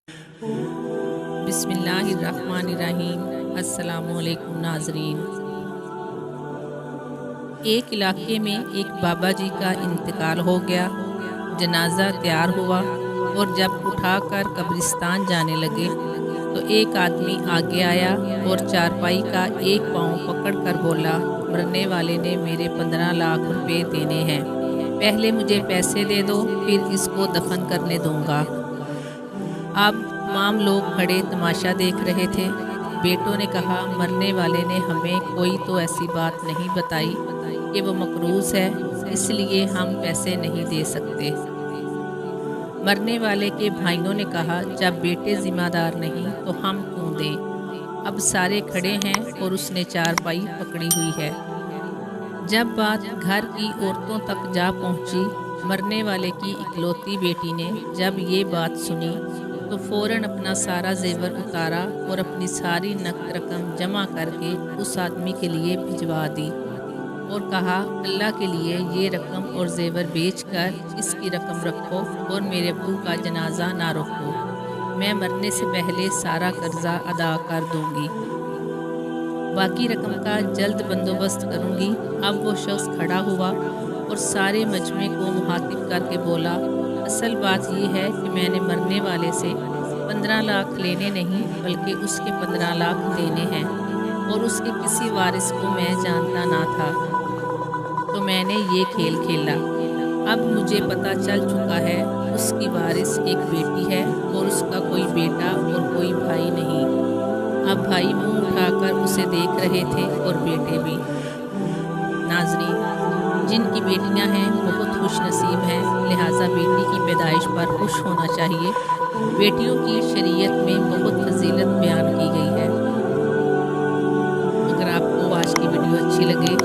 बिस्मिल्लाहिर्रहमानिर्रहीम। अस्सलाम वालेकुम नाज़रीन। एक इलाके में एक बाबा जी का इंतकाल हो गया। जनाजा तैयार हुआ और जब उठाकर कब्रिस्तान जाने लगे तो एक आदमी आगे आया और चारपाई का एक पाँव पकड़कर बोला, मरने वाले ने मेरे 15 लाख रुपए देने हैं, पहले मुझे पैसे दे दो, फिर इसको दफन करने दूंगा। अब तमाम लोग खड़े तमाशा देख रहे थे। बेटों ने कहा, मरने वाले ने हमें कोई तो ऐसी बात नहीं बताई कि वो मकरूज़ है, इसलिए हम पैसे नहीं दे सकते। मरने वाले के भाइयों ने कहा, जब बेटे ज़िम्मेदार नहीं तो हम क्यों दें। अब सारे खड़े हैं और उसने चारपाई पकड़ी हुई है। जब बात घर की औरतों तक जा पहुंची, मरने वाले की इकलौती बेटी ने जब ये बात सुनी तो फ़ौरन अपना सारा जेवर उतारा और अपनी सारी नकद रकम जमा करके उस आदमी के लिए भिजवा दी और कहा, अल्लाह के लिए ये रकम और जेवर बेचकर इसकी रकम रखो और मेरे अब्बू का जनाजा ना रोको, मैं मरने से पहले सारा कर्जा अदा कर दूंगी, बाकी रकम का जल्द बंदोबस्त करूंगी। अब वो शख्स खड़ा हुआ और सारे मजमे को मुखातिब करके बोला, असल बात ये है कि मैंने मरने वाले से 15 लाख लेने नहीं बल्कि उसके 15 लाख देने हैं और उसके किसी वारिस को मैं जानता ना था, तो मैंने ये खेल खेला। अब मुझे पता चल चुका है उसकी वारिस एक बेटी है और उसका कोई बेटा और कोई भाई नहीं। अब भाई मुंह उठाकर उसे देख रहे थे और बेटे भी। नाज़रीन, जिनकी बेटियां हैं बहुत खुश नसीब हैं, लिहाजा बेटी की पैदाइश पर खुश होना चाहिए। बेटियों की शरीयत में बहुत फजीलत बयान की गई है। अगर आपको आज की वीडियो अच्छी लगे